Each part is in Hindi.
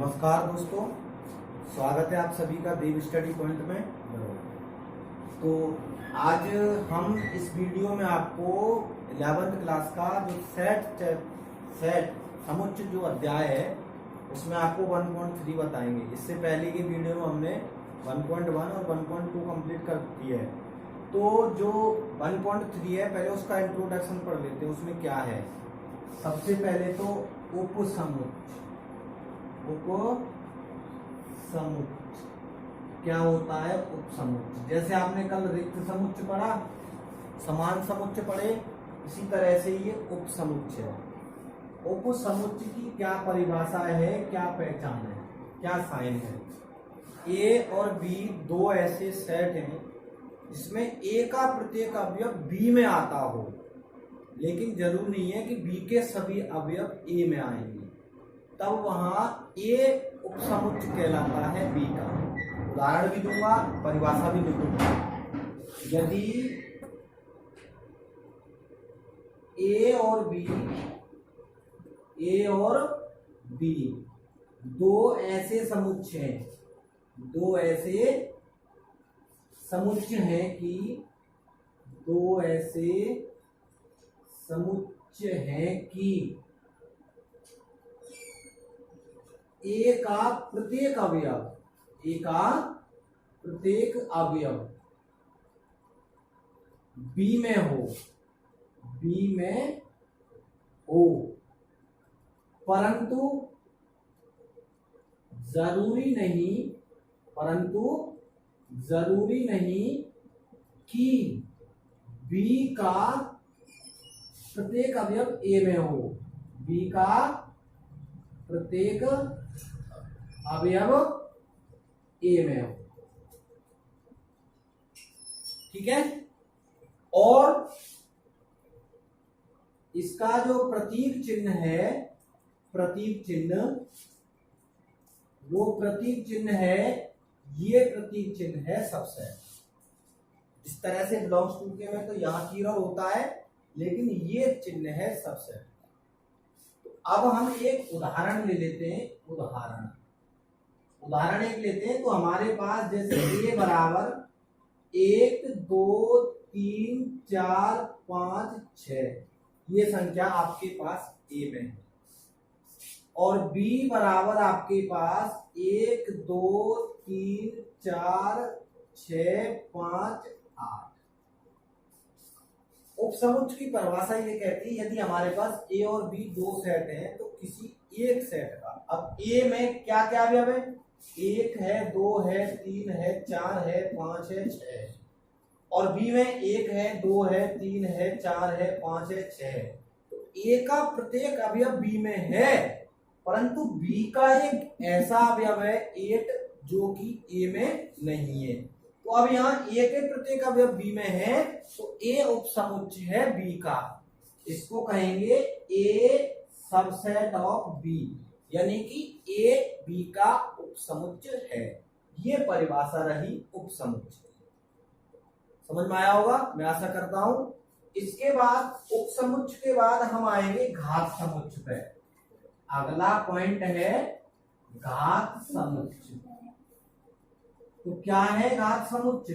नमस्कार दोस्तों, स्वागत है आप सभी का देव स्टडी पॉइंट में। तो आज हम इस वीडियो में आपको 11th क्लास का जो सेट समुच्चय जो अध्याय है उसमें आपको 1.3 बताएंगे। इससे पहले की वीडियो में हमने 1.1 और 1.2 कंप्लीट कर दिया है। तो जो 1.3 है पहले उसका इंट्रोडक्शन पढ़ लेते हैं। उसमें क्या है, सबसे पहले तो उपसमुच्चय क्या होता है। उपसमुच्चय जैसे आपने कल रिक्त समुच्चय पढ़ा, समान समुच्चय पढ़े, इसी तरह से ये उपसमुच्चय है। उपसमुच्चय की क्या परिभाषा है, क्या पहचान है, क्या साइन है। ए और बी दो ऐसे सेट हैं जिसमें ए का प्रत्येक अवयव बी में आता हो, लेकिन जरूर नहीं है कि बी के सभी अवयव ए में आएंगे, तब वहां ए उपसमुच्चय कहलाता है बी का। उदाहरण भी दूंगा, परिभाषा भी लिखूंगा। यदि ए और बी दो ऐसे समुच्चय हैं कि ए का प्रत्येक अवयव बी में हो, परंतु जरूरी नहीं कि बी का प्रत्येक अवयव ए में हो। बी का प्रत्येक अवयव ए में हो, ठीक है। और इसका जो प्रतीक चिन्ह है, वो प्रतीक चिन्ह है, ये प्रतीक चिन्ह है सबसेट। इस तरह से बिलोंग्स टू के में तो यहां कीरर होता है, लेकिन ये चिन्ह है सबसेट। तो अब हम एक उदाहरण ले लेते हैं। उदाहरण एक लेते हैं। तो हमारे पास जैसे ए बराबर 1 2 3 4 5 6 ये संख्या आपके पास ए में है, और बी बराबर आपके पास 1 2 3 4 6 5 8। उपसमुच्चय की परिभाषा ये कहती है, यदि हमारे पास ए और बी दो सेट हैं तो किसी एक सेट का, अब ए में क्या क्या अवयव है, 1 है, 2 है, 3 है, 4 है, 5 है, 6 है। और बी में 1 है, 2 है, 3 है, 4 है, 5 है, 6 है। तो ए का प्रत्येक अवयव बी में है, परंतु बी का एक ऐसा अवयव है 8 जो कि ए में नहीं है। तो अब यहाँ ए के प्रत्येक अवयव बी में है, तो ए उपसमुच्चय है बी का। इसको कहेंगे ए सबसेट ऑफ बी, यानी कि ए बी का उपसमुच्चय है। ये परिभाषा रही उपसमुच्चय। समझ में आया होगा, मैं आशा करता हूं। इसके बाद उपसमुच्चय के बाद हम आएंगे घात समुच्चय पे। अगला पॉइंट है घात समुच्चय। तो क्या है घात समुच्चय?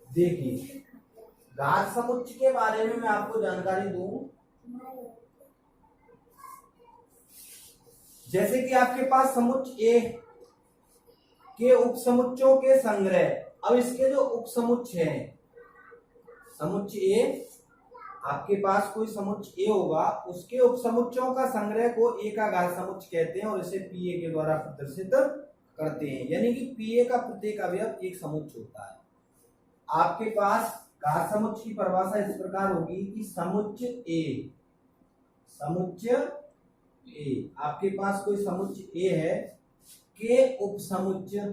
देखिए, घात समुच्चय के बारे में मैं आपको जानकारी दूं। जैसे कि आपके पास समुच्चय ए के उपसमुच्चयों के संग्रह। अब इसके जो उपसमुच्चय हैं, समुच्चय ए, आपके पास कोई समुच्चय ए होगा, उसके उपसमुच्चयों का संग्रह को ए का घात समुच्चय कहते हैं, और इसे पी ए के द्वारा प्रदर्शित करते हैं। यानी कि पी ए का प्रत्येक अवयव एक समुच्चय होता है। आपके पास घात समुच्चय की परिभाषा इस प्रकार होगी कि समुच्चय ए, आपके पास कोई समुच्चय ए है के उपसमुच्चयों,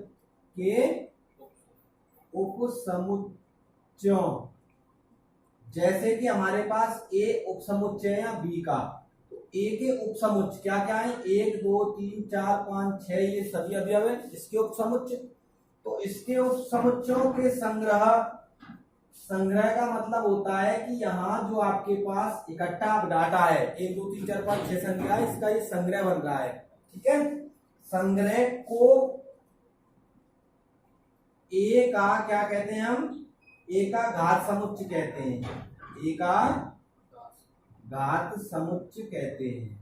जैसे कि हमारे पास ए उपसमुच्चय है या बी का, तो ए के उपसमुच्चय क्या क्या है, 1 2 3 4 5 6 ये सभी अवयव है इसके उपसमुच्चय। तो इसके उपसमुच्चयों के संग्रह का मतलब होता है कि यहाँ जो आपके पास इकट्ठा डाटा है 1 2 3 4 5 6 संख्या है, इसका ये संग्रह बन रहा है, ठीक है। संग्रह को ए का क्या कहते हैं हम, ए का घात समुच्चय कहते हैं, ए का घात समुच्चय कहते हैं,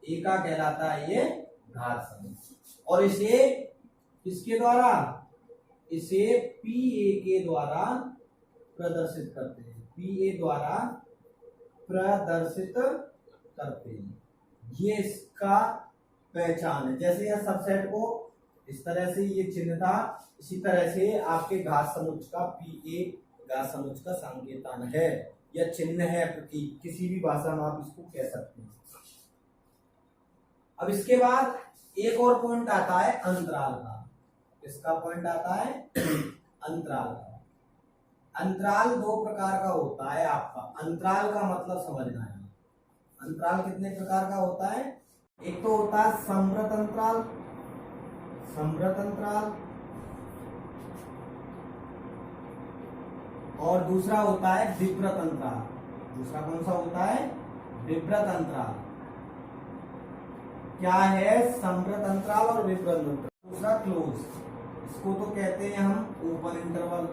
ए का कहलाता है ये घात समुच्चय। और इसे किसके द्वारा, इसे पी ए के द्वारा प्रदर्शित करते हैं, पी ए द्वारा प्रदर्शित करते हैं। ये इसका पहचान है। जैसे यह सबसेट को इस तरह से ये चिन्ह था, इसी तरह से आपके घात समुच्चय का पी ए घात समुच्चय का संकेतन है या चिन्ह है, प्रतीक, किसी भी भाषा में आप इसको कह सकते हैं। अब इसके बाद एक और पॉइंट आता है अंतराल का। इसका पॉइंट आता है अंतराल का। अंतराल दो प्रकार का होता है आपका। अंतराल का मतलब समझना है। अंतराल कितने प्रकार का होता है, एक तो होता है समृत अंतराल, समृत अंतराल, और दूसरा होता है विवृत अंतराल। दूसरा कौन सा होता है, विवृत अंतराल। क्या है, समृत अंतराल और विवृत अंतराल। दूसरा क्लोज, इसको तो कहते हैं हम ओपन इंटरवल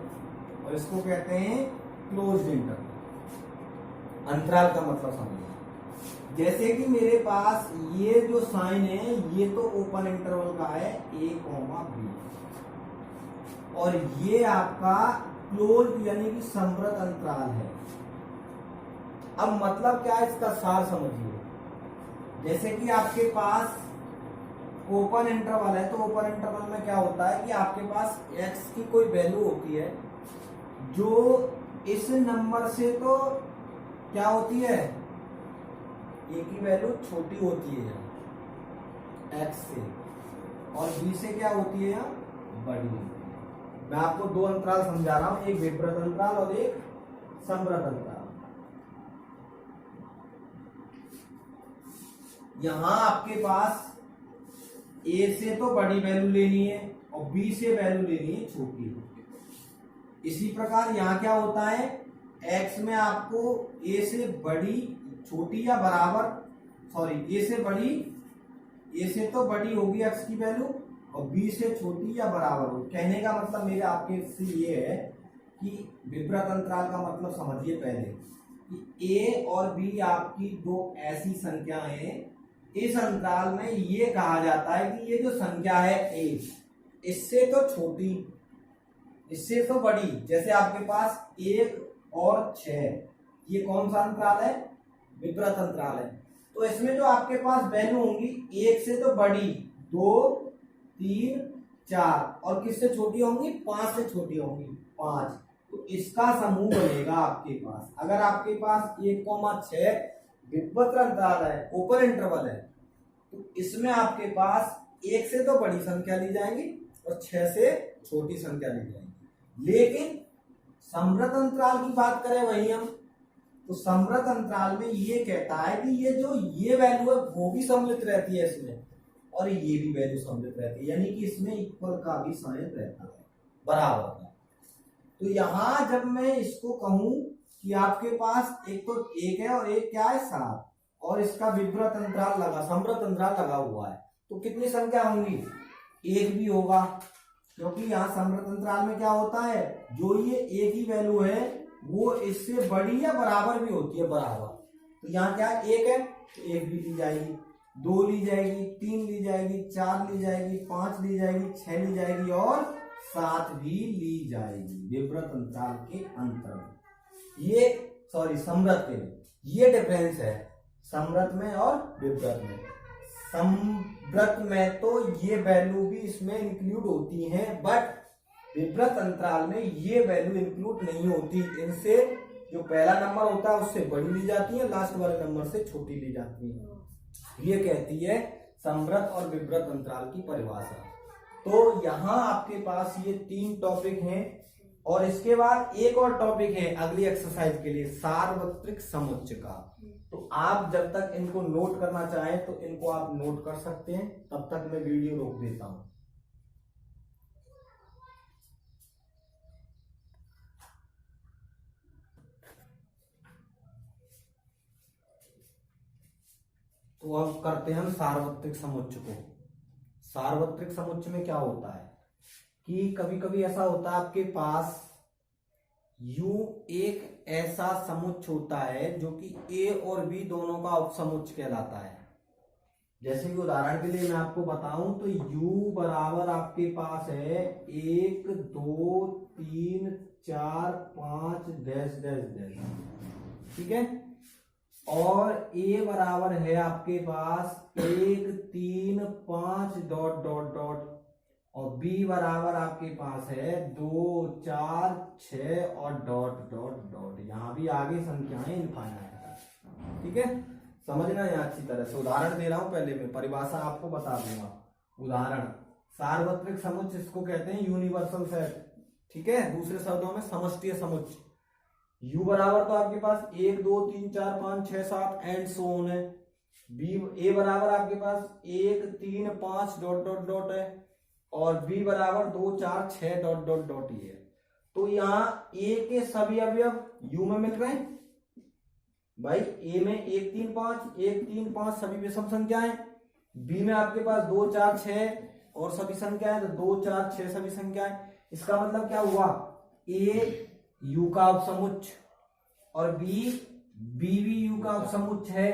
और इसको कहते हैं क्लोज्ड इंटरवल। अंतराल का मतलब समझिए, जैसे कि मेरे पास ये जो साइन है ये तो ओपन इंटरवल का है ए कॉमा बी, और ये आपका क्लोज यानी कि समृत अंतराल है। अब मतलब क्या है, इसका सार समझिए। जैसे कि आपके पास ओपन इंटरवल है, तो ओपन इंटरवल में क्या होता है कि आपके पास x की कोई वैल्यू होती है जो इस नंबर से तो क्या होती है, a की वैल्यू छोटी होती है x से, और b से क्या होती है यहाँ बड़ी होती है। मैं आपको दो अंतराल समझा रहा हूं, एक विवृत अंतराल और एक समृत अंतराल। यहां आपके पास a से तो बड़ी वैल्यू लेनी है और b से वैल्यू लेनी है छोटी। इसी प्रकार यहाँ क्या होता है, x में आपको a से बड़ी, छोटी या बराबर, सॉरी a से बड़ी, a से तो बड़ी होगी x की वैल्यू और b से छोटी या बराबर होगी। कहने का मतलब मेरे आपके से ये है कि विवृत अंतराल का मतलब समझिए पहले कि a और b आपकी दो ऐसी संख्याएं हैं। इस अंतराल में ये कहा जाता है कि ये जो संख्या है a, इससे तो छोटी, इससे तो बड़ी। जैसे आपके पास 1 और 6, ये कौन सा अंतराल है, विवृत अंतराल है। तो इसमें जो आपके पास वैल्यू होंगी 1 से तो बड़ी 2, 3, 4, और किससे छोटी होंगी, 5 से छोटी होंगी 5। तो इसका समूह बनेगा आपके पास। अगर आपके पास 1,6 विवृत अंतराल है, ओपन इंटरवल है, तो इसमें आपके पास 1 से तो बड़ी संख्या ली जाएगी और 6 से छोटी संख्या ली जाएगी। लेकिन समृत अंतराल की बात करें वही हम, तो समृत अंतराल में ये कहता है कि ये जो ये वैल्यू है वो भी सम्मिलित रहती है इसमें, और ये भी वैल्यू सम्मिलित रहती है, यानी कि इसमें इक्वल का भी साइन रहता है, बराबर का। तो यहां जब मैं इसको कहूं कि आपके पास एक तो 1 है और एक क्या है 7, और इसका विवृत अंतराल लगा, समृत अंतराल लगा हुआ है, तो कितनी संख्या होंगी, 1 भी होगा, क्योंकि यहाँ समृत अंतराल में क्या होता है, जो ये a की वैल्यू है वो इससे बड़ी या बराबर भी होती है, बराबर। तो यहाँ क्या 1 है तो 1 भी ली जाएगी, 2 ली जाएगी, 3 ली जाएगी, 4 ली जाएगी, 5 ली जाएगी, 6 ली जाएगी और 7 भी ली जाएगी विवृत अंतराल के अंतर में। ये सॉरी समृत के, ये डिफरेंस है समृत में और विवृत में। समृत में तो ये वैल्यू भी इसमें इंक्लूड होती हैं, बट विवृत अंतराल में ये वैल्यू इंक्लूड नहीं होती। इनसे जो पहला नंबर होता है उससे बड़ी ली जाती है, लास्ट वाले नंबर से छोटी ली जाती है। ये कहती है समृत और विवृत अंतराल की परिभाषा। तो यहाँ आपके पास ये 3 टॉपिक हैं, और इसके बाद एक और टॉपिक है अगली एक्सरसाइज के लिए, सार्वत्रिक समुच्चय का। तो आप जब तक इनको नोट करना चाहें तो इनको आप नोट कर सकते हैं, तब तक मैं वीडियो रोक देता हूं। तो अब करते हैं हम सार्वत्रिक समुच्चय को। सार्वत्रिक समुच्चय में क्या होता है कि कभी कभी ऐसा होता है आपके पास यू एक ऐसा समुच्चय होता है जो कि ए और बी दोनों का उपसमुच्चय कहलाता है। जैसे कि उदाहरण के लिए मैं आपको बताऊं तो u बराबर आपके पास है 1 2 3 4 5 डैश डैश डैश, ठीक है। और a बराबर है आपके पास 1 3 5 डॉट डॉट डॉट, और b बराबर आपके पास है 2 4 6 और डॉट डॉट डॉट। यहां भी आगे संख्याएं इनफाइनाइट है, ठीक है। समझना है अच्छी तरह से। उदाहरण दे रहा हूं, पहले मैं परिभाषा आपको बता दूंगा। उदाहरण, सार्वत्रिक समुच्चय इसको कहते हैं यूनिवर्सल सेट, ठीक है। दूसरे शब्दों में समष्टीय समुच्चय। u बराबर तो आपके पास 1 2 3 4 5 6 7 एंड सो ऑन है। a बराबर आपके पास 1 3 5 डॉट डॉट डॉट है, और b बराबर 2 4 6 डॉट डॉट डॉट ही है। तो यहाँ a के सभी अवयव u में मिल रहे हैं भाई। ए में 1 3 5 1 3 5 सभी विषम संख्याएं, बी में आपके पास 2 4 6 और सभी संख्याएं, तो 2 4 6 सभी संख्याएं। इसका मतलब क्या हुआ, ए यू का उपसमुच्चय और बी बी भी यू का उपसमुच्चय है।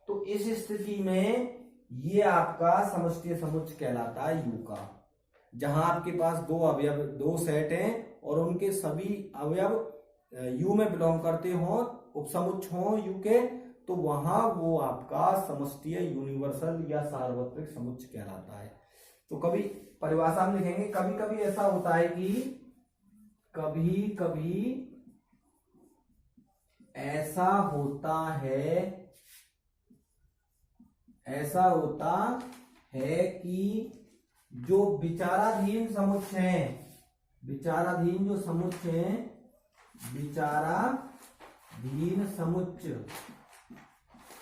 तो इस स्थिति में ये आपका समष्टीय समुच्चय कहलाता है यू का, जहां आपके पास दो अवयव, दो सेट हैं और उनके सभी अवयव यू में बिलोंग करते हो, उपसमुच्चय हो यू के, तो वहां वो आपका समष्टीय यूनिवर्सल या सार्वत्रिक समुच्चय कहलाता है। तो कभी परिभाषा में लिखेंगे, कभी कभी ऐसा होता है कि कभी कभी ऐसा होता है कि जो विचाराधीन समुच्चय हैं, विचाराधीन जो समुच्चय हैं, विचाराधीन समुच्चय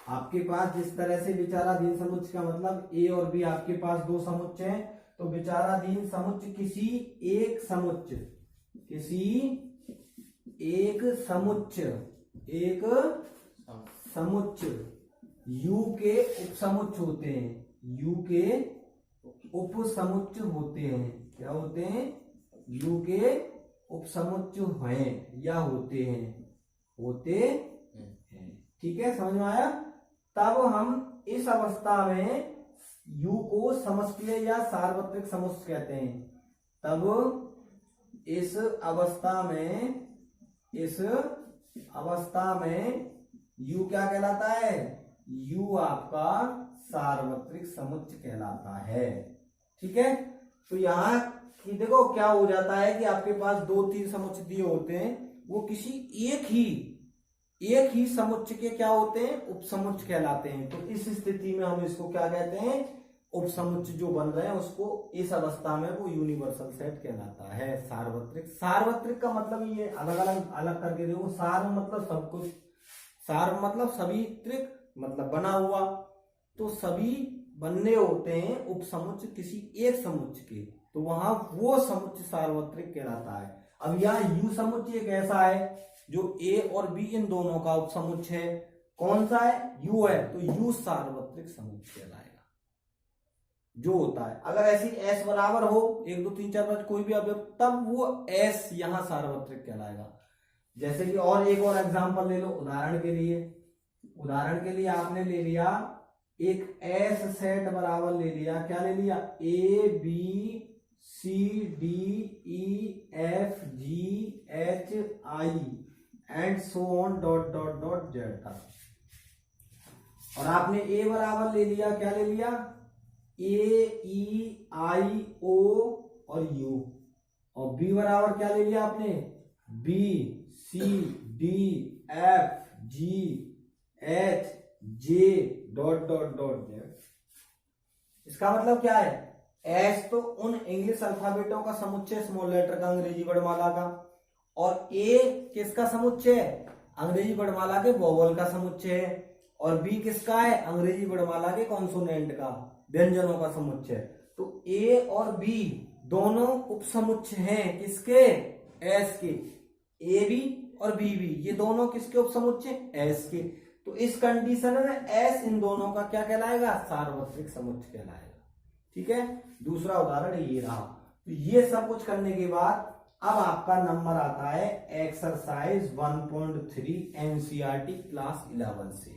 आपके पास जिस तरह से विचाराधीन समुच्चय का मतलब ए और बी आपके पास दो समुच्चय हैं, तो विचाराधीन समुच्चय किसी एक समुच्चय यू के उपसमुच्चय होते हैं, यू के उपसमुच्चय होते हैं। क्या होते हैं, यू के उपसमुच्चय हैं या होते हैं, ठीक है, समझ में आया। तब हम इस अवस्था में यू को समष्टीय या सार्वत्रिक समुच्चय कहते हैं। तब इस अवस्था में यू क्या कहलाता है, यू आपका सार्वत्रिक समुच्चय कहलाता है, ठीक है। तो यहाँ कि देखो क्या हो जाता है कि आपके पास 2-3 समुच्चय दिए होते हैं, वो किसी एक ही समुच्चय के क्या होते हैं, उपसमुच्चय कहलाते हैं। तो इस स्थिति में हम इसको क्या कहते हैं, उपसमुच्चय जो बन रहे हैं उसको इस अवस्था में वो यूनिवर्सल सेट कहलाता है। सार्वत्रिक का मतलब ये अलग करके देखो। सार मतलब सब कुछ, सार मतलब सभी, त्रिक मतलब बना हुआ, तो सभी बनने होते हैं उपसमुच्चय किसी एक समुच्चय के, तो वहां वो समुच्चय सार्वत्रिक कहलाता है। अब यहाँ यू समुच्चय एक ऐसा है जो ए और बी इन दोनों का उपसमुच्चय है। कौन सा है, यू है, तो यू सार्वत्रिक समुच्चय कहलाएगा जो होता है। अगर ऐसी एस बराबर हो 1 2 3 4 5 कोई भी अवयव, तब वो एस यहां सार्वत्रिक कहलाएगा। जैसे कि और एक और एग्जांपल ले लो। उदाहरण के लिए आपने ले लिया एक एस सेट बराबर ले लिया, क्या ले लिया, A B C D E F G H I and so on dot dot dot Z तक। और आपने ए बराबर ले लिया, क्या ले लिया, ए ई आई ओ और यू, और बी बराबर क्या ले लिया आपने, B C D F G H J dot dot dot Z. इसका मतलब क्या है, एस तो उन इंग्लिश अल्फाबेटों का समुच्चय, स्मॉल लेटर का, अंग्रेजी वर्णमाला का, और ए किसका समुच्चय है, अंग्रेजी वर्णमाला के वोवल का समुच्चय है, और बी किसका है, अंग्रेजी वर्णमाला के कॉन्सोनेंट का, व्यंजनों का समुच्चय। तो ए और बी दोनों उपसमुच्चय हैं किसके, एस के। ए बी और बी बी ये दोनों किसके उपसमुच्चय, एस के। तो इस कंडीशन में एस इन दोनों का क्या कहलाएगा, सार्वत्रिक समुच्चय कहलाएगा। ठीक है, दूसरा उदाहरण ये रहा। तो ये सब कुछ करने के बाद अब आपका नंबर आता है एक्सरसाइज 1.3 एनसीईआरटी क्लास 11 से।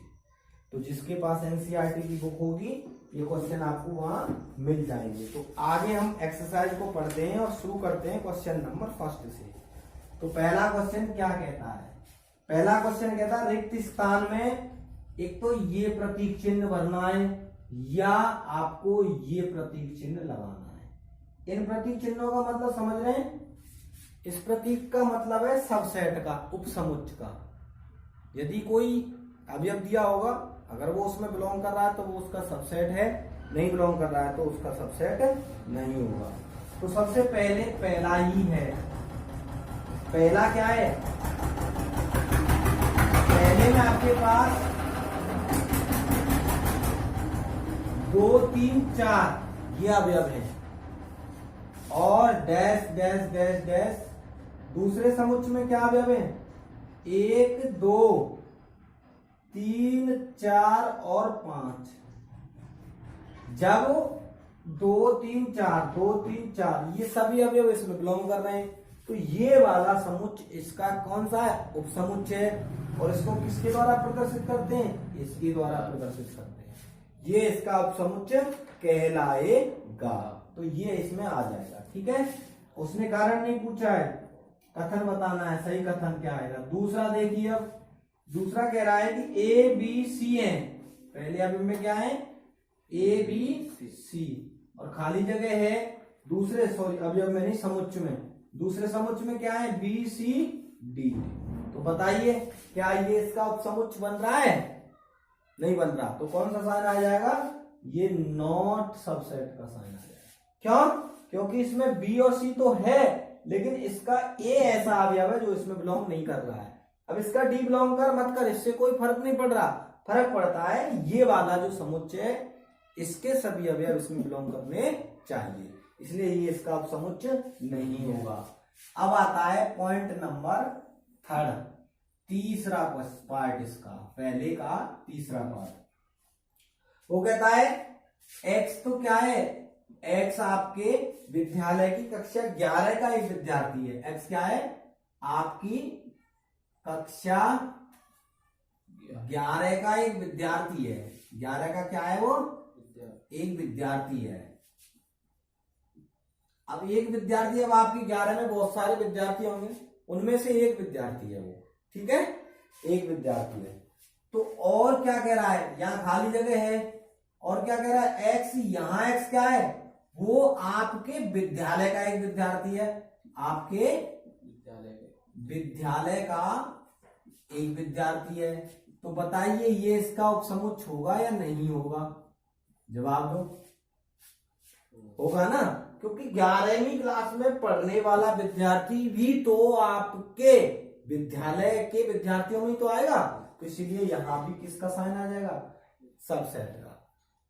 तो जिसके पास एनसीईआरटी की बुक होगी ये क्वेश्चन आपको वहां मिल जाएंगे। तो आगे हम एक्सरसाइज को पढ़ते हैं और शुरू करते हैं क्वेश्चन नंबर फर्स्ट से। तो पहला क्वेश्चन क्या कहता है, पहला क्वेश्चन कहता है रिक्त स्थान में एक तो ये प्रतीक चिन्ह भरना है या आपको ये प्रतीक चिन्ह लगाना है। इन प्रतीक चिन्हों का मतलब समझ रहे हैं, इस प्रतीक का मतलब है सबसेट का, उपसमुच्चय का। यदि कोई अवयव दिया होगा, अगर वो उसमें बिलोंग कर रहा है तो वो उसका सबसेट है, नहीं बिलोंग कर रहा है तो उसका सबसेट नहीं होगा। तो सबसे पहले पहला ही है, पहला क्या है, पहले में आपके पास 2 3 4 ये अवयव है और डैश डैश डैश डैश। दूसरे समुच्चय में क्या अवयव है, 1 2 3 4 और 5। जब 2 3 4 2 3 4 ये सभी अवयव इसमें बिलोंग कर रहे हैं तो ये वाला समुच्चय इसका कौन सा है, उपसमुच्चय है। और इसको किसके द्वारा प्रदर्शित करते हैं, इसके द्वारा प्रदर्शित करते हैं। ये इसका उपसमुच्चय कहलाएगा। तो ये इसमें आ जाएगा। ठीक है, उसने कारण नहीं पूछा है, कथन बताना है, सही कथन क्या आएगा। दूसरा देखिए, अब दूसरा कह रहा है कि ए बी सी है। पहले अभी में क्या है, ए बी सी और खाली जगह है दूसरे, सॉरी अवयव में नहीं, समुच्चय में। दूसरे समुच्चय में क्या है, बी सी डी। तो बताइए क्या ये इसका उपसमुच्चय बन रहा है, नहीं बन रहा। तो कौन सा साइन आ जाएगा, ये नॉट सबसेट का साइन आ जाएगा। क्यों, क्योंकि इसमें बी और सी तो है लेकिन इसका ए ऐसा अवयव है जो इसमें बिलोंग नहीं कर रहा है। अब इसका डी बिलोंग कर मत कर, इससे कोई फर्क नहीं पड़ रहा। फर्क पड़ता है ये वाला जो समुच्चय है इसके सभी अवयव इसमें बिलोंग करने चाहिए, इसलिए ये इसका उपसमुच्चय नहीं होगा। अब आता है पॉइंट नंबर 3, तीसरा पार्ट इसका, पहले का तीसरा पार्ट। वो कहता है एक्स तो क्या है, एक्स आपके विद्यालय की कक्षा 11 का एक विद्यार्थी है। एक्स क्या है, आपकी कक्षा 11 का एक विद्यार्थी है। 11 का क्या है, वो एक विद्यार्थी है। अब एक विद्यार्थी, अब आपकी 11 में बहुत सारे विद्यार्थी होंगे, उनमें से एक विद्यार्थी है वो। ठीक है, एक विद्यार्थी है। तो और क्या कह रहा है, यहां खाली जगह है और क्या कह रहा है, एक्स, यहां एक्स क्या है, वो आपके विद्यालय का एक विद्यार्थी है। आपके विद्यालय का एक विद्यार्थी है। तो बताइए ये इसका उपसमुच्चय होगा या नहीं होगा, जवाब दो। होगा ना, क्योंकि 11वीं क्लास में पढ़ने वाला विद्यार्थी भी तो आपके विद्यालय के विद्यार्थियों में तो आएगा। तो इसीलिए यहां भी किसका साइन आ जाएगा, सबसेट का।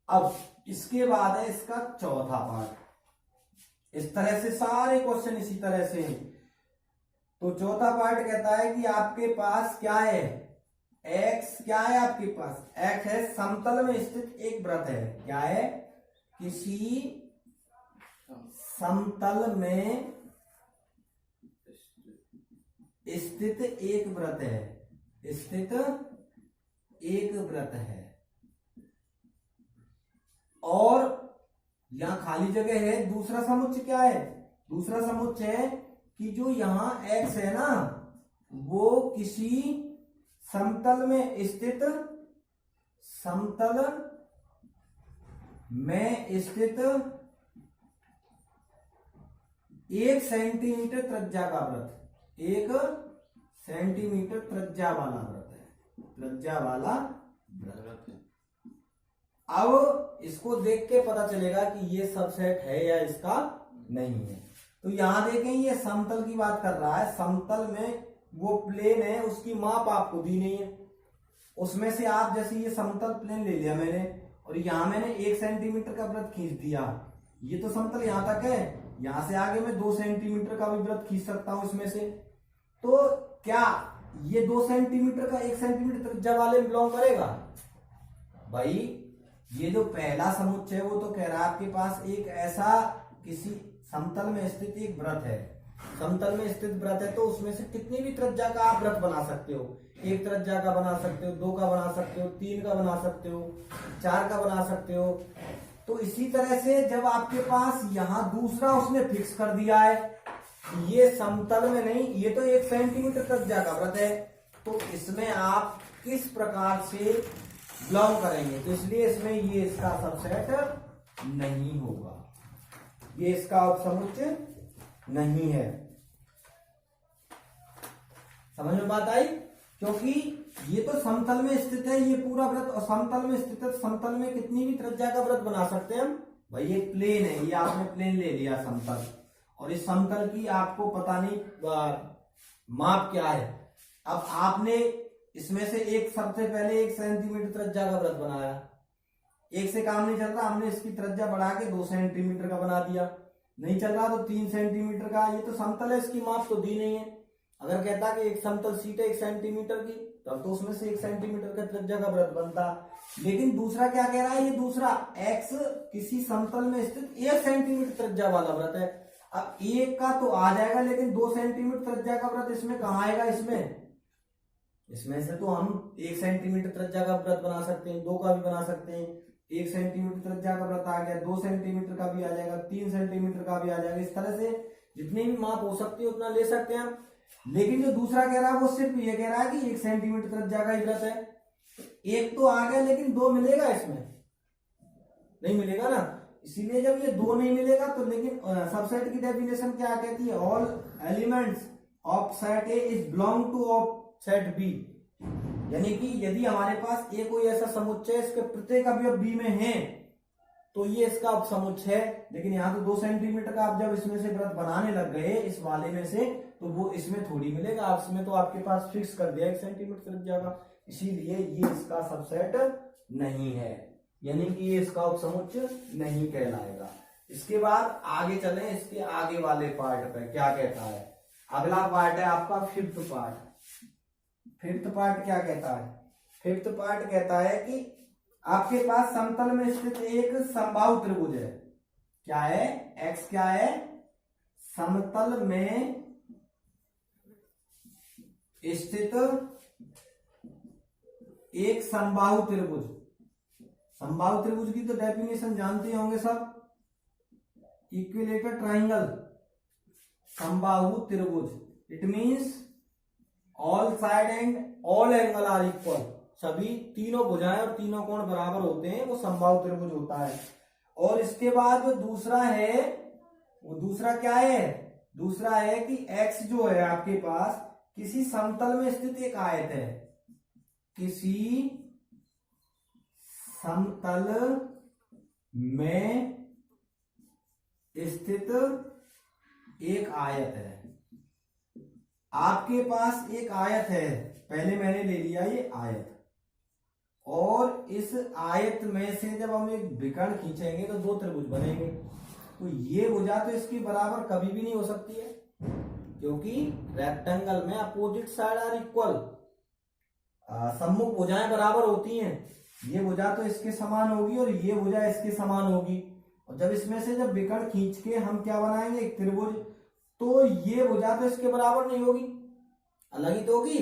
अब इसके बाद है इसका चौथा पार्ट। इस तरह से सारे क्वेश्चन इसी तरह से हैं। तो चौथा पार्ट कहता है कि आपके पास क्या है, एक्स क्या है, आपके पास एक्स है, समतल में स्थित एक वृत्त है। क्या है, किसी समतल में स्थित एक वृत्त है, स्थित एक वृत्त है। और यहां खाली जगह है। दूसरा समुच्चय क्या है, दूसरा समुच्चय है कि जो यहां एक्स है ना, वो किसी समतल में स्थित, समतल में स्थित 1 सेंटीमीटर त्रिज्या का वृत्त, 1 सेंटीमीटर त्रिज्या वाला वृत्त है, त्रिज्या वाला वृत्त। अब इसको देख के पता चलेगा कि ये सबसेट है या इसका नहीं है। तो यहां देखें, ये समतल की बात कर रहा है। समतल में वो प्लेन है, उसकी माप आपको दी नहीं है। उसमें से आप जैसे ये समतल प्लेन ले लिया मैंने और यहां मैंने 1 सेंटीमीटर का वृत्त खींच दिया। ये तो समतल यहां तक है, यहां से आगे मैं 2 सेंटीमीटर का भी वृत्त खींच सकता हूं इसमें से। तो क्या ये 2 सेंटीमीटर का 1 सेंटीमीटर त्रिज्या वाले में बिलोंग करेगा? भाई ये जो पहला समुच्चय है वो तो कह रहा है आपके पास एक ऐसा किसी समतल में स्थित एक वृत्त है, समतल में स्थित वृत्त है, तो उसमें से कितनी भी त्रिज्या का आप वृत्त बना सकते हो, 1 त्रिज्या का बना सकते हो, 2 का बना सकते हो, 3 का बना सकते हो, 4 का बना सकते हो। तो इसी तरह से जब आपके पास यहां दूसरा उसने फिक्स कर दिया है, ये समतल में नहीं, ये तो 1 सेंटीमीटर त्रिज्या का वृत्त है, तो इसमें आप किस प्रकार से बिलोंग करेंगे? तो इसलिए इसमें ये इसका सबसेट नहीं होगा, ये इसका उपसमुच्चय नहीं है। समझ में बात आई? क्योंकि ये तो समतल में स्थित है ये पूरा वृत्त, और समतल में स्थित है, समतल में कितनी भी त्रिज्या का वृत्त बना सकते हैं हम। भाई ये प्लेन है, ये आपने प्लेन ले लिया समतल, और इस समतल की आपको पता नहीं माप क्या है। अब आपने इसमें से एक सबसे पहले 1 सेंटीमीटर त्रिज्या का वृत्त बनाया, 1 से काम नहीं चल रहा, हमने इसकी त्रिज्या बढ़ा के 2 सेंटीमीटर का बना दिया, नहीं चल रहा तो 3 सेंटीमीटर का। ये तो समतल है, इसकी माप तो दी नहीं है। अगर कहता कि एक समतल सीट है 1 सेंटीमीटर की, तब तो उसमें से 1 सेंटीमीटर का त्रिज्या का वृत्त बनता। लेकिन दूसरा क्या कह रहा है, ये दूसरा x किसी समतल में स्थित 1 सेंटीमीटर त्रिज्या वाला वृत्त है। अब 1 का तो आ जाएगा, लेकिन 2 सेंटीमीटर त्रिज्या का वृत्त इसमें कहाँ आएगा? इसमें से तो हम 1 सेंटीमीटर त्रिज्या का वृत्त बना सकते हैं, 2 का भी बना सकते हैं। 1 सेंटीमीटर त्रिज्या का वृत्त आ गया, 2 सेंटीमीटर का भी आ जाएगा, 3 सेंटीमीटर का भी आ जाएगा। इस तरह से जितनी भी माप हो सकती है उतना ले सकते हैं हम। लेकिन जो दूसरा कह रहा है वो सिर्फ ये कह रहा है कि 1 सेंटीमीटर त्रिज्या का ही वृत्त है। 1 तो आ गया, लेकिन 2 मिलेगा इसमें? नहीं मिलेगा ना। इसीलिए जब ये 2 नहीं मिलेगा तो, लेकिन सबसेट की डेफिनेशन क्या कहती है? All elements of set A is belong to of set B. यानी कि यदि हमारे पास ए कोई ऐसा समुच्चय इसके प्रत्येक अवयव बी में है तो ये इसका उपसमुच्चय है। लेकिन यहाँ तो 2 सेंटीमीटर का आप जब इसमें से वृत्त बनाने लग गए इस वाले में से, तो वो इसमें थोड़ी मिलेगा, आप इसमें तो आपके पास फिक्स कर दिया 1 सेंटीमीटर त्रिज्या का, इसीलिए ये इसका सबसेट नहीं है, यानी कि ये इसका उपसमुच्चय नहीं कहलाएगा। इसके बाद आगे चलें, इसके आगे वाले पार्ट पे क्या कहता है। अगला पार्ट है आपका 5th पार्ट। 5th पार्ट क्या कहता है? 5th पार्ट कहता है कि आपके पास समतल में स्थित एक समबाहु त्रिभुज है। क्या है? x क्या है? समतल में स्थित एक समबाहु त्रिभुज। समबाहु त्रिभुज की तो डेफिनेशन जानते होंगे सब, इक्विलेटरल ट्राइंगल, समबाहु त्रिभुज। It means all side and all angle are equal. सभी तीनों भुजाएं और तीनों कोण बराबर होते हैं, वो समबाहु त्रिभुज होता है। और इसके बाद जो दूसरा है वो दूसरा क्या है? दूसरा है कि x जो है आपके पास किसी समतल में स्थित एक आयत है, किसी समतल में स्थित एक आयत है। आपके पास एक आयत है, पहले मैंने ले लिया ये आयत, और इस आयत में से जब हम एक विकर्ण खींचेंगे तो 2 त्रिभुज बनेंगे। तो ये भुजा तो इसकी बराबर कभी भी नहीं हो सकती है, क्योंकि रेक्टेंगल में अपोजिट साइड आर इक्वल, सम्मुख भुजाएं बराबर होती हैं। ये भुजा तो इसके समान होगी और ये भुजा इसके समान होगी, और जब इसमें से जब विकर्ण खींच के हम क्या बनाएंगे? एक त्रिभुज, तो ये भुजा तो इसके बराबर नहीं होगी, अलग ही तो होगी।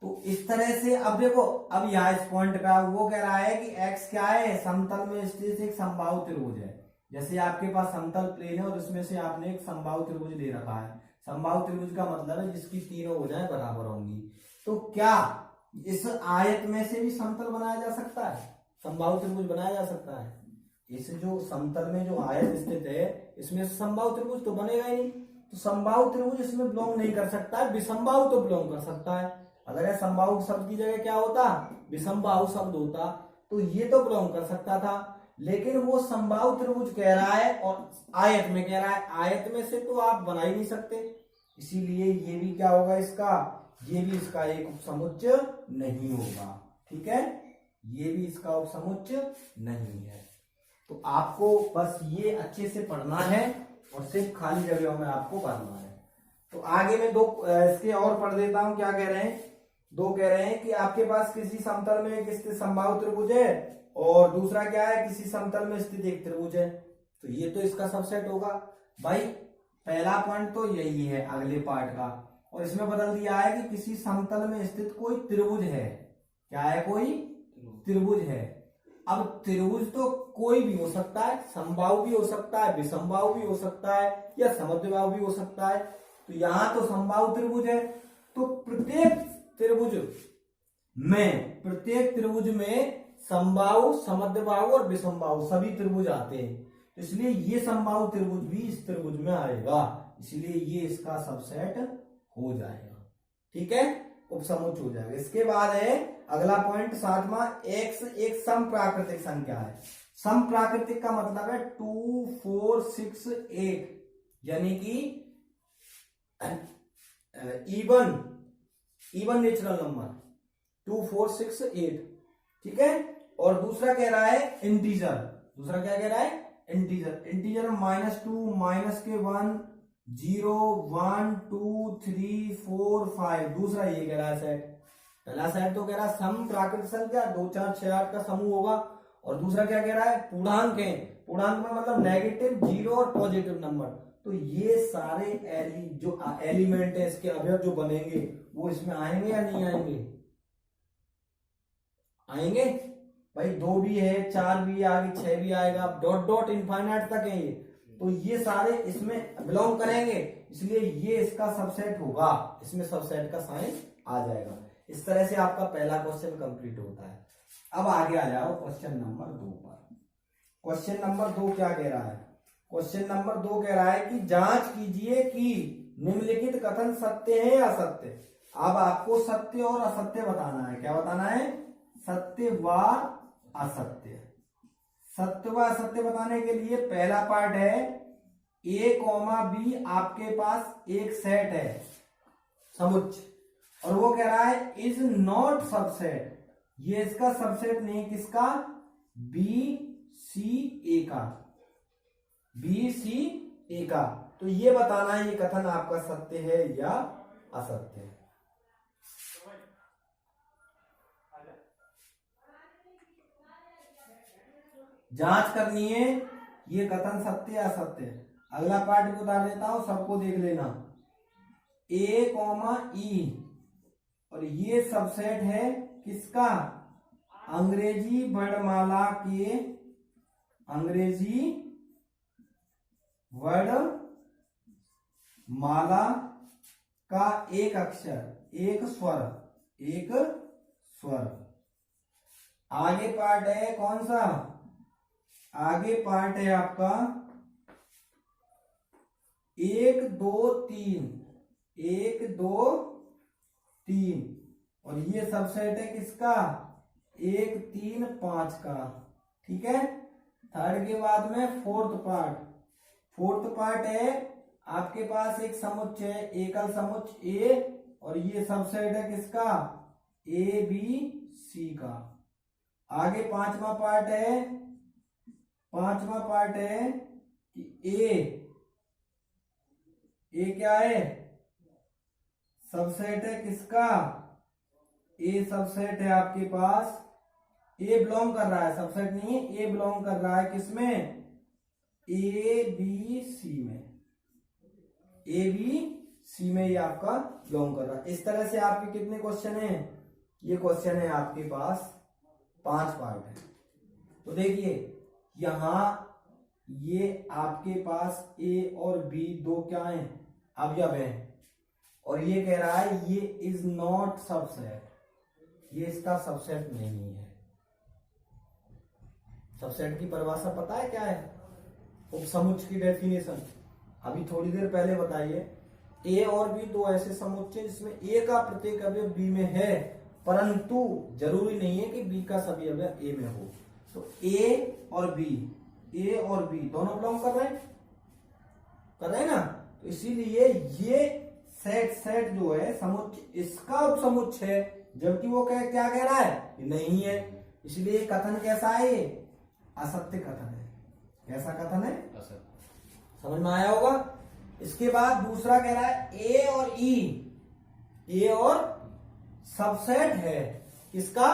तो इस तरह से अब देखो, अब यहाँ इस पॉइंट का वो कह रहा है कि x क्या है? समतल में स्थित एक समबाहु त्रिभुज है। जैसे आपके पास समतल प्लेन है और इसमें से आपने एक समबाहु त्रिभुज ले रखा है। समबाहु त्रिभुज का मतलब है जिसकी तीनों भुजाएं बराबर होंगी। तो क्या इस आयत में से भी समतल बनाया जा सकता है? समबाहु त्रिभुज बनाया जा सकता है? इस जो समतल में जो आयत स्थित है इसमें समबाहु त्रिभुज तो बनेगा ही नहीं। तो समबाहु त्रिभुज इसमें बिलोंग नहीं कर सकता है, विषमबाहु तो बिलोंग कर सकता है। अगर यह समबाहु शब्द की जगह क्या होता? विषमबाहु शब्द होता, तो ये तो बिलोंग कर सकता था। लेकिन वो समबाहु त्रिभुज कह रहा है और आयत में कह रहा है, आयत में से तो आप बना ही नहीं सकते, इसीलिए ये भी क्या होगा इसका? ये भी इसका एक उपसमुच्चय नहीं होगा। ठीक है, ये भी इसका उपसमुच्चय नहीं है। तो आपको बस ये अच्छे से पढ़ना है और सिर्फ खाली जगहों में आपको भरना है। तो आगे मैं दो इसके और पढ़ देता हूं, क्या कह रहे हैं। दो कह रहे हैं कि आपके पास किसी समतल में एक स्थित समबाहु त्रिभुज है और दूसरा क्या है, किसी समतल में स्थित एक त्रिभुज है। तो ये तो इसका सबसेट होगा भाई। पहला पॉइंट तो यही है अगले पार्ट का, और इसमें बदल दिया है कि किसी समतल में स्थित कोई त्रिभुज है। क्या है, कोई त्रिभुज है। अब त्रिभुज तो कोई भी हो सकता है, समबाहु भी हो सकता है, विषमबाहु भी हो सकता है, या समद्विबाहु भी हो सकता है। तो यहां तो समबाहु त्रिभुज है, तो प्रत्येक त्रिभुज में समबाहु, समद्विबाहु और विषमबाहु सभी त्रिभुज आते हैं। इसलिए ये समबाहु त्रिभुज भी इस त्रिभुज में आएगा, इसलिए ये इसका सबसेट हो जाएगा। ठीक है, उपसमुच्चय हो जाएगा। इसके बाद है अगला पॉइंट 7वां, x एक समप्राकृतिक संख्या है। समप्राकृतिक का मतलब है 2, 4, 6, 8, यानी कि इवन नेचुरल नंबर 2, 4, 6, 8। ठीक है, और दूसरा कह रहा है इंटीजर। दूसरा क्या कह रहा है, इंटीजर। इंटीजर -2, -1, 0, 1, 2, 3, 4, 5। दूसरा ये कह रहा है सेट। पहला सेट तो कह रहा है सम प्राकृतिक संख्या 2, 4, 6, 8 का समूह होगा, और दूसरा क्या कह रहा है, पूर्णांक है। पूर्णांक में मतलब नेगेटिव, 0 और पॉजिटिव नंबर। तो ये सारे जो एलिमेंट है, इसके अवयव जो बनेंगे वो इसमें आएंगे या नहीं आएंगे, आएंगे भाई। 2 भी है, 4 भी आगे, 6 भी आएगा, डॉट डॉट इनफाइनाइट तक है ये। तो ये सारे इसमें बिलोंग करेंगे, इसलिए ये इसका सबसेट होगा, इसमें सबसेट का साइन आ जाएगा। इस तरह से आपका पहला क्वेश्चन कंप्लीट होता है। अब आगे आ जाओ क्वेश्चन नंबर 2 पर। क्वेश्चन नंबर 2 क्या कह रहा है, क्वेश्चन नंबर 2 कह रहा है कि जांच कीजिए कि निम्नलिखित कथन सत्य है या असत्य। अब आपको सत्य और असत्य बताना है। क्या बताना है, सत्य व असत्य। सत्य व असत्य बताने के लिए पहला पार्ट है a, b आपके पास एक सेट है समुच्चय, और वो कह रहा है इज नॉट सबसेट। ये इसका सबसेट नहीं, किसका, बी सी ए का, बी सी ए का। तो ये बताना है ये कथन आपका सत्य है या असत्य है। जांच करनी है ये कथन सत्य या असत्य है। अगला पार्ट भी बता देता हूं, सबको देख लेना। ए, ई, और ये सबसेट है किसका, अंग्रेजी वर्णमाला के, अंग्रेजी वर्णमाला का एक अक्षर, एक स्वर, एक स्वर। आगे पार्ट है कौन सा, आगे पार्ट है आपका 1, 2, 3, 1, 2, 3, और ये सबसेट है किसका, 1, 3, 5 का। ठीक है, थर्ड के बाद में फोर्थ पार्ट। फोर्थ पार्ट है आपके पास एक समुच्चय है, एकल समुच्चय ए, और ये सबसेट है किसका, ए बी सी का। आगे पांचवा पार्ट है कि ए क्या है, सबसेट है किसका, ए सबसेट है आपके पास, ए बिलोंग कर रहा है, सबसेट नहीं है, ए बिलोंग कर रहा है किसमें, ए बी सी में, ए बी सी में ये आपका बिलोंग कर रहा है। इस तरह से आपके कितने क्वेश्चन हैं, ये क्वेश्चन है आपके पास 5 पार्ट है। तो देखिए यहां ये आपके पास ए और बी दो क्या हैं, अवयव हैं, और ये कह रहा है ये इज नॉट सबसेट, ये इसका सबसेट नहीं है। सबसेट की परिभाषा पता है क्या है, उपसमुच्चय की डेफिनेशन अभी थोड़ी देर पहले बताइए। ए और बी दो ऐसे समुच्चय जिसमें ए का प्रत्येक अवयव बी में है, परंतु जरूरी नहीं है कि बी का सभी अवयव ए में हो। तो ए और बी दोनों बिलोंग कर रहे हैं ना, तो इसीलिए ये सेट जो है समुच्चय इसका उपसमुच्चय है, जबकि वो क्या कह रहा है, नहीं है। इसलिए कथन कैसा है, ये असत्य कथन है। कैसा कथन है, असत्य। समझ में आया होगा। इसके बाद दूसरा कह रहा है ए और ई, ए और सबसेट है इसका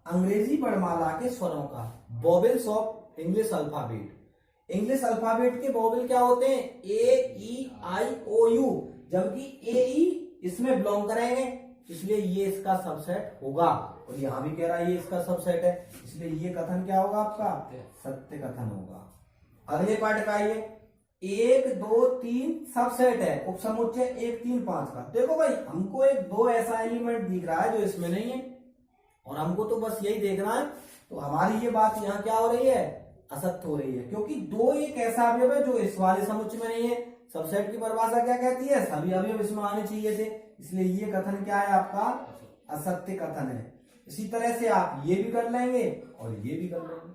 अंग्रेजी वर्णमाला के स्वरों का, vowels of English alphabet. English alphabet के वोवेल क्या होते हैं, ए ई आई ओ यू, जबकि ए ई इसमें बिलोंग करेंगे, इसलिए ये इसका सबसेट होगा। और यहां भी कह रहा है ये इसका सबसेट है, इसलिए ये कथन क्या होगा आपका, सत्य कथन होगा। अगले पार्ट का ये 1 2 3 सबसेट है, उपसमुच्चय 1 3 5 का। देखो भाई हमको एक दो ऐसा एलिमेंट दिख रहा है जो इसमें नहीं है, और हमको तो बस यही देखना है, तो हमारी ये बात यहाँ क्या हो रही है, असत्य हो रही है, क्योंकि दो एक ऐसा अवयव है जो इस वाले समुच्चय में नहीं है। सबसेट की परिभाषा क्या कहती है, सभी अवयव इसमें आने चाहिए थे, इसलिए ये कथन क्या है आपका, असत्य कथन है। इसी तरह से आप ये भी कर लेंगे और ये भी कर लेंगे।